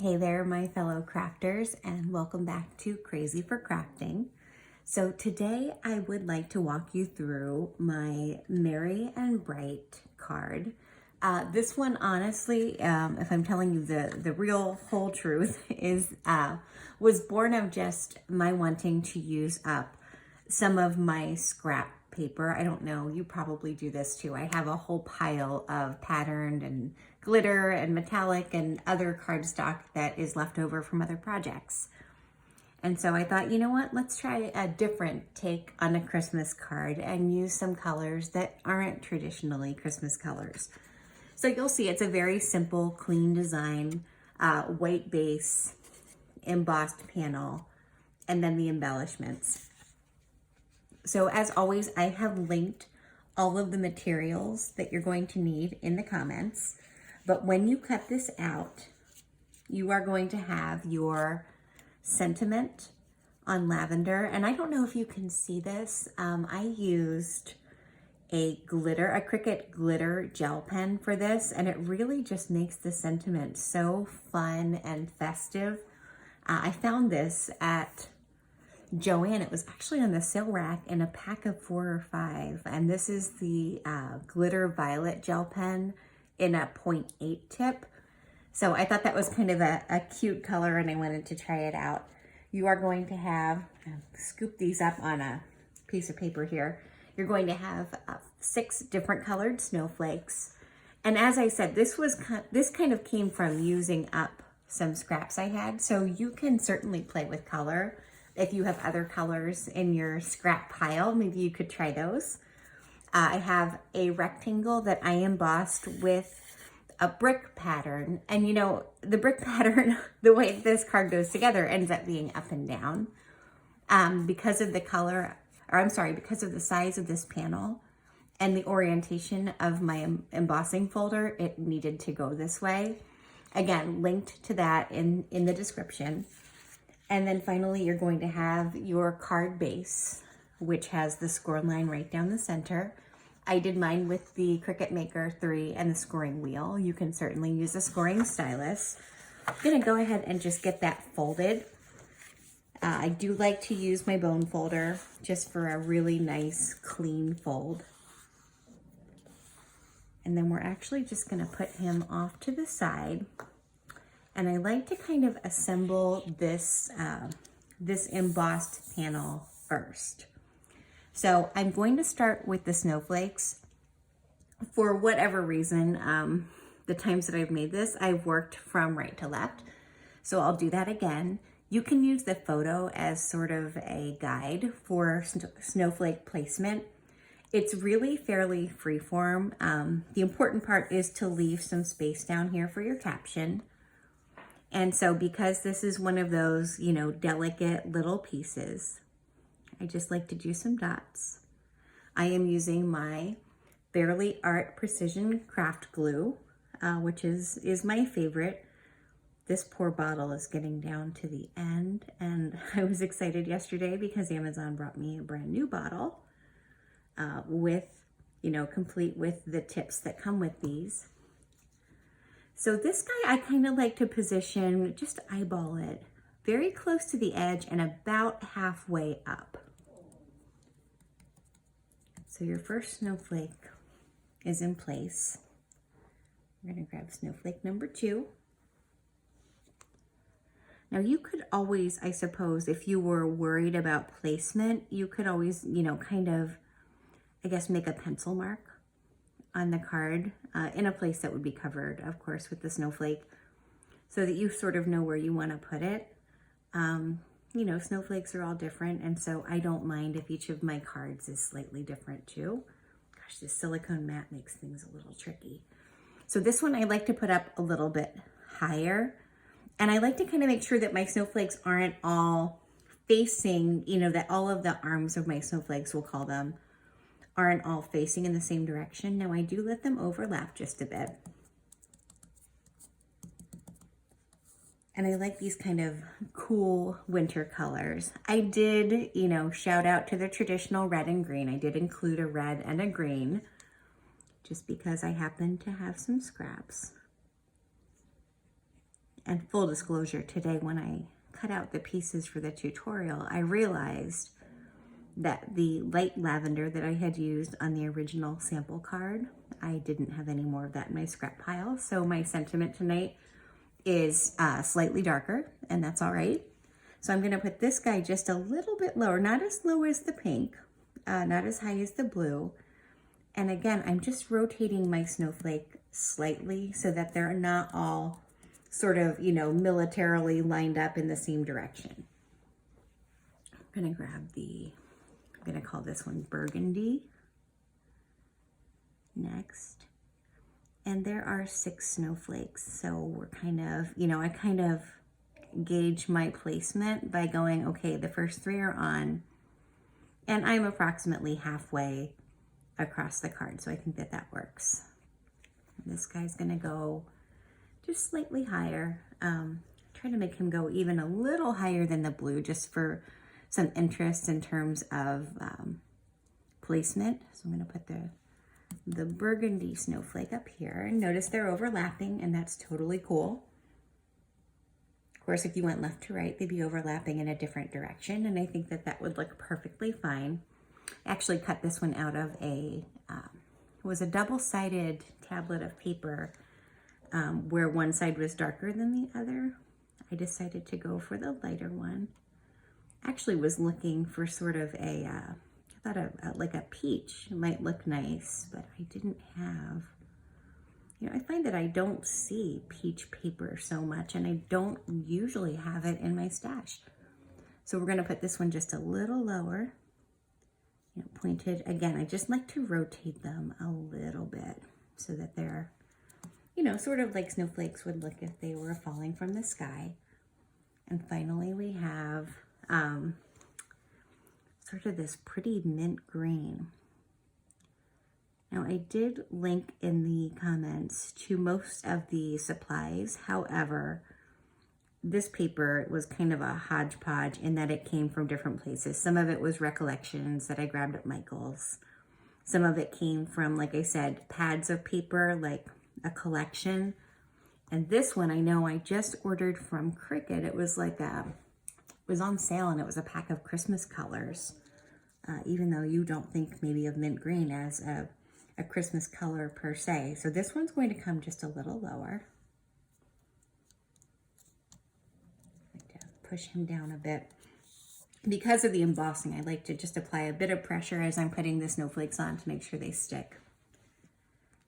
Hey there, my fellow crafters, and welcome back to Crazy for Crafting. So today I would like to walk you through my Merry and Bright card. This one, honestly, if I'm telling you the real whole truth, was born of just my wanting to use up some of my scrap paper. I don't know, you probably do this too. I have a whole pile of patterned and glitter and metallic and other cardstock that is left over from other projects. And so I thought, you know what, let's try a different take on a Christmas card and use some colors that aren't traditionally Christmas colors. So you'll see it's a very simple, clean design, white base, embossed panel, and then the embellishments. So as always, I have linked all of the materials that you're going to need in the comments. But when you cut this out, you are going to have your sentiment on lavender. And I don't know if you can see this. I used a Cricut glitter gel pen for this, and it really just makes the sentiment so fun and festive. I found this at Joann. It was actually on the sale rack in a pack of 4 or 5. And this is the glitter violet gel pen in a 0.8 tip. So I thought that was kind of a cute color and I wanted to try it out. You are going to have, scoop these up on a piece of paper here. You're going to have 6 different colored snowflakes. And as I said, this kind of came from using up some scraps I had. So you can certainly play with color. If you have other colors in your scrap pile, maybe you could try those. I have a rectangle that I embossed with a brick pattern. And you know, the brick pattern, the way this card goes together ends up being up and down. Because of the color, because of the size of this panel and the orientation of my embossing folder, it needed to go this way. Again, linked to that in the description. And then finally, you're going to have your card base, which has the score line right down the center. I did mine with the Cricut Maker 3 and the scoring wheel. You can certainly use a scoring stylus. I'm gonna go ahead and just get that folded. I do like to use my bone folder just for a really nice, clean fold. And then we're actually just gonna put him off to the side. And I like to kind of assemble this, this embossed panel first. So I'm going to start with the snowflakes. For whatever reason, the times that I've made this, I've worked from right to left. So I'll do that again. You can use the photo as sort of a guide for snowflake placement. It's really fairly freeform. The important part is to leave some space down here for your caption. And so because this is one of those, you know, delicate little pieces, I just like to do some dots. I am using my Fairly Art Precision Craft Glue, which is my favorite. This poor bottle is getting down to the end, and I was excited yesterday because Amazon brought me a brand new bottle with, you know, complete with the tips that come with these. So this guy, I kind of like to position, just eyeball it, very close to the edge and about halfway up. So your first snowflake is in place. We're gonna grab snowflake number 2. Now you could always, I suppose, if you were worried about placement, you could always, you know, kind of, I guess, make a pencil mark on the card in a place that would be covered, of course, with the snowflake, so that you sort of know where you want to put it. You know, snowflakes are all different, and so I don't mind if each of my cards is slightly different too. Gosh, this silicone mat makes things a little tricky. So this one I like to put up a little bit higher, and I like to kind of make sure that my snowflakes aren't all facing, you know, that all of the arms of my snowflakes, we'll call them, aren't all facing in the same direction. Now I do let them overlap just a bit. And I like these kind of cool winter colors. I did, you know, shout out to the traditional red and green. I did include a red and a green just because I happen to have some scraps. And full disclosure, today when I cut out the pieces for the tutorial, I realized that the light lavender that I had used on the original sample card, I didn't have any more of that in my scrap pile. So my sentiment tonight is slightly darker, and that's all right. So I'm gonna put this guy just a little bit lower, not as low as the pink, not as high as the blue. And again, I'm just rotating my snowflake slightly so that they're not all sort of, you know, militarily lined up in the same direction. I'm gonna grab I'm gonna call this one Burgundy next. And there are 6 snowflakes. So we're kind of, you know, I kind of gauge my placement by going, okay, the first 3 are on, and I'm approximately halfway across the card. So I think that that works. This guy's gonna go just slightly higher. Try to make him go even a little higher than the blue just for some interest in terms of placement. So I'm gonna put the burgundy snowflake up here, and notice they're overlapping, and that's totally cool. Of course, if you went left to right, they'd be overlapping in a different direction, and I think that that would look perfectly fine. I actually cut this one out of it was a double-sided tablet of paper where one side was darker than the other. I decided to go for the lighter one. Actually was looking for sort of I thought like a peach might look nice, but I didn't have, you know, I find that I don't see peach paper so much, and I don't usually have it in my stash. So we're gonna put this one just a little lower, you know, pointed. Again, I just like to rotate them a little bit so that they're, you know, sort of like snowflakes would look if they were falling from the sky. And finally we have sort of this pretty mint green. Now I did link in the comments to most of the supplies. However, this paper was kind of a hodgepodge in that it came from different places. Some of it was recollections that I grabbed at Michael's. Some of it came from, like I said, pads of paper, like a collection. And this one I know I just ordered from Cricut. It was like it was on sale, and it was a pack of Christmas colors. Even though you don't think maybe of mint green as a Christmas color per se. So this one's going to come just a little lower. I like to push him down a bit. Because of the embossing, I like to just apply a bit of pressure as I'm putting the snowflakes on to make sure they stick.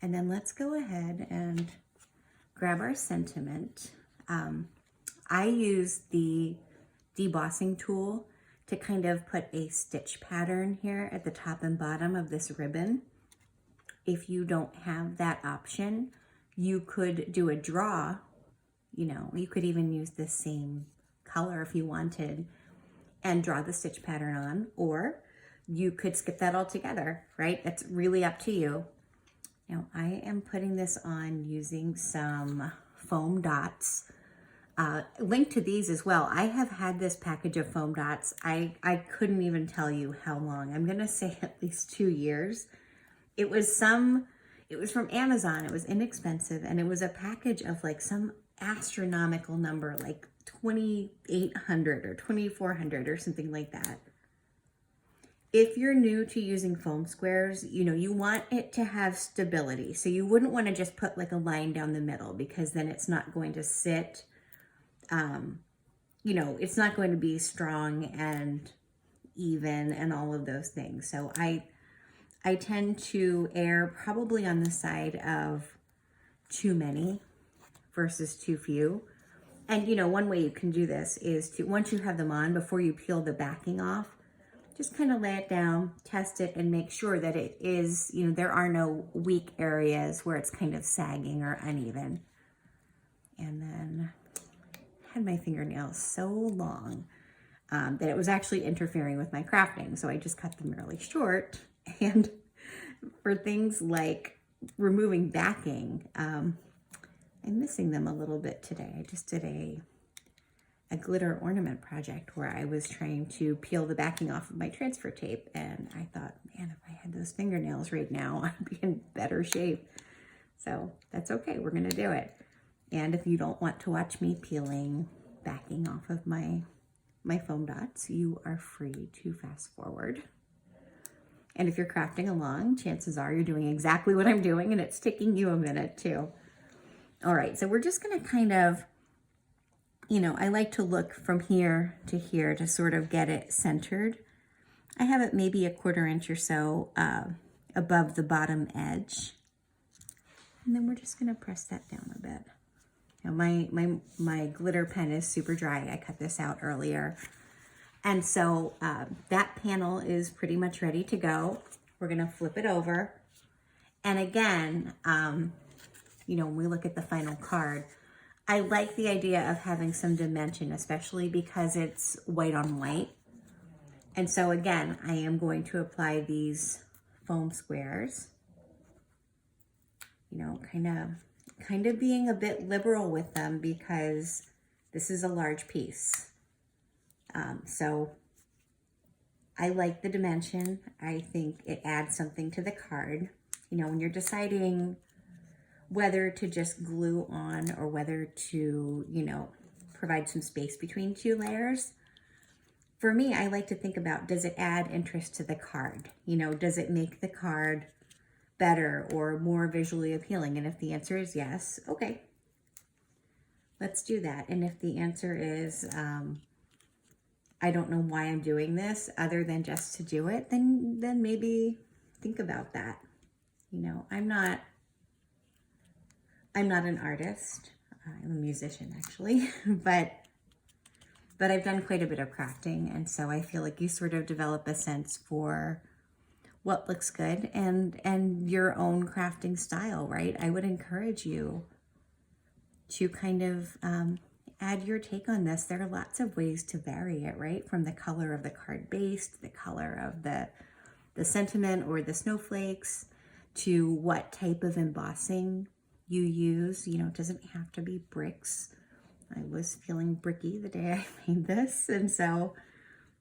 And then let's go ahead and grab our sentiment. I use the debossing tool to kind of put a stitch pattern here at the top and bottom of this ribbon. If you don't have that option, you could do a draw. You know, you could even use the same color if you wanted and draw the stitch pattern on, or you could skip that altogether, right? It's really up to you. Now I am putting this on using some foam dots. Link to these as well. I have had this package of foam dots. I couldn't even tell you how long. I'm gonna say at least 2 years. It was from Amazon. It was inexpensive, and it was a package of like some astronomical number, like 2,800 or 2,400 or something like that. If you're new to using foam squares, you know, you want it to have stability. So you wouldn't want to just put like a line down the middle, because then it's not going to sit, you know, it's not going to be strong and even and all of those things. So I tend to err probably on the side of too many versus too few. And, you know, one way you can do this is to, once you have them on, before you peel the backing off, just kind of lay it down, test it, and make sure that it is, you know, there are no weak areas where it's kind of sagging or uneven. And then I had my fingernails so long that it was actually interfering with my crafting. So I just cut them really short. And for things like removing backing, I'm missing them a little bit today. I just did a glitter ornament project where I was trying to peel the backing off of my transfer tape, and I thought, man, if I had those fingernails right now, I'd be in better shape. So that's okay, we're gonna do it. And if you don't want to watch me peeling, backing off of my foam dots, you are free to fast forward. And if you're crafting along, chances are you're doing exactly what I'm doing and it's taking you a minute too. All right, so we're just gonna kind of, you know, I like to look from here to sort of get it centered. I have it maybe a 1/4 inch or so above the bottom edge. And then we're just gonna press that down a bit. Now my glitter pen is super dry. I cut this out earlier. And so that panel is pretty much ready to go. We're gonna flip it over. And again, you know, when we look at the final card, I like the idea of having some dimension, especially because it's white on white. And so again, I am going to apply these foam squares, you know, kind of being a bit liberal with them because this is a large piece. So I like the dimension. I think it adds something to the card. You know, when you're deciding whether to just glue on or whether to, you know, provide some space between 2 layers. For me, I like to think about, does it add interest to the card? You know, does it make the card better or more visually appealing? And if the answer is yes, okay, let's do that. And if the answer is, I don't know why I'm doing this other than just to do it, then maybe think about that. You know, I'm not an artist. I'm a musician actually, but I've done quite a bit of crafting. And so I feel like you sort of develop a sense for what looks good and your own crafting style, right? I would encourage you to kind of add your take on this. There are lots of ways to vary it, right? From the color of the card base to the color of the sentiment or the snowflakes to what type of embossing you use. You know, it doesn't have to be bricks. I was feeling bricky the day I made this. And so,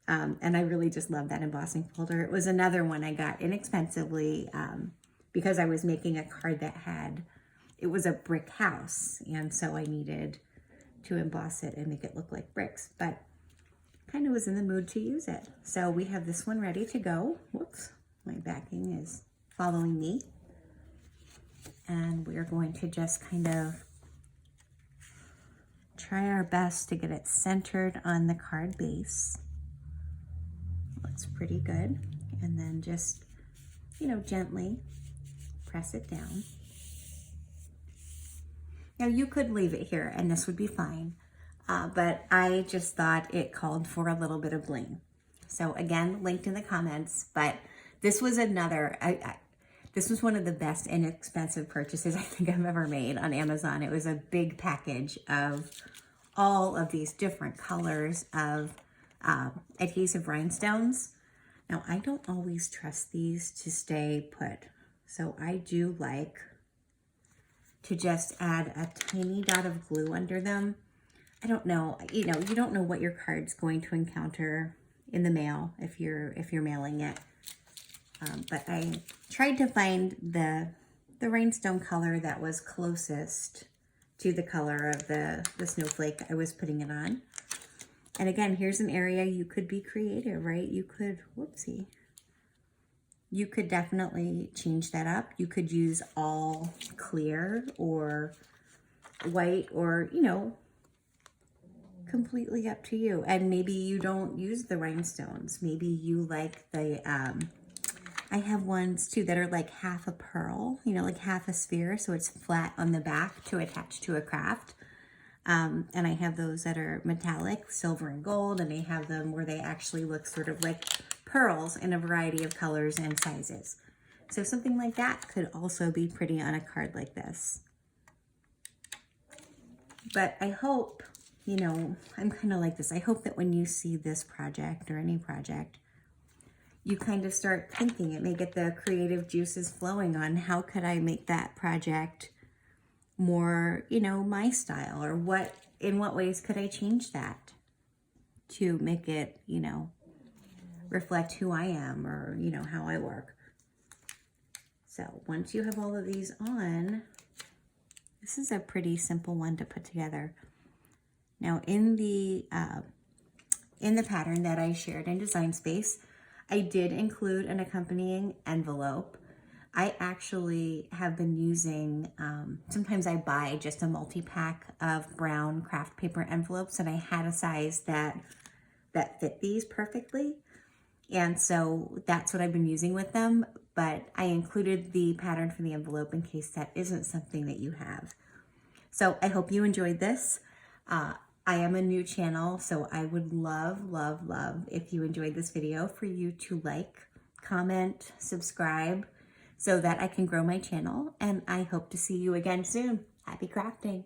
and I really just love that embossing folder. It was another one I got inexpensively because I was making a card that it was a brick house. And so I needed to emboss it and make it look like bricks, but kind of was in the mood to use it. So we have this one ready to go. Whoops, my backing is following me. And we're going to just kind of try our best to get it centered on the card base. Looks pretty good. And then just, you know, gently press it down. Now you could leave it here and this would be fine, but I just thought it called for a little bit of bling. So again, linked in the comments, but this was another, this was one of the best inexpensive purchases I think I've ever made on Amazon. It was a big package of all of these different colors of adhesive rhinestones. Now I don't always trust these to stay put, so I do like to just add a tiny dot of glue under them. I don't know, you know, you don't know what your card's going to encounter in the mail if you're mailing it. But I tried to find the rhinestone color that was closest to the color of the snowflake I was putting it on. And again, here's an area you could be creative, right? You could, whoopsie. You could definitely change that up. You could use all clear or white or, you know, completely up to you. And maybe you don't use the rhinestones. Maybe you like the, I have ones too that are like half a pearl, you know, like half a sphere. So it's flat on the back to attach to a craft. And I have those that are metallic, silver and gold. And I have them where they actually look sort of like pearls in a variety of colors and sizes. So something like that could also be pretty on a card like this. But I hope, you know, I'm kind of like this. I hope that when you see this project or any project, you kind of start thinking, it may get the creative juices flowing on how could I make that project more, you know, my style, or in what ways could I change that to make it, you know, reflect who I am or, you know, how I work. So once you have all of these on, This is a pretty simple one to put together. Now in the pattern that I shared in Design Space, I did include an accompanying envelope. I actually have been using, sometimes I buy just a multi-pack of brown craft paper envelopes, and I had a size that fit these perfectly. And so that's what I've been using with them, but I included the pattern for the envelope in case that isn't something that you have. So I hope you enjoyed this. I am a new channel, so I would love, love, love if you enjoyed this video for you to like, comment, subscribe so that I can grow my channel. And I hope to see you again soon. Happy crafting.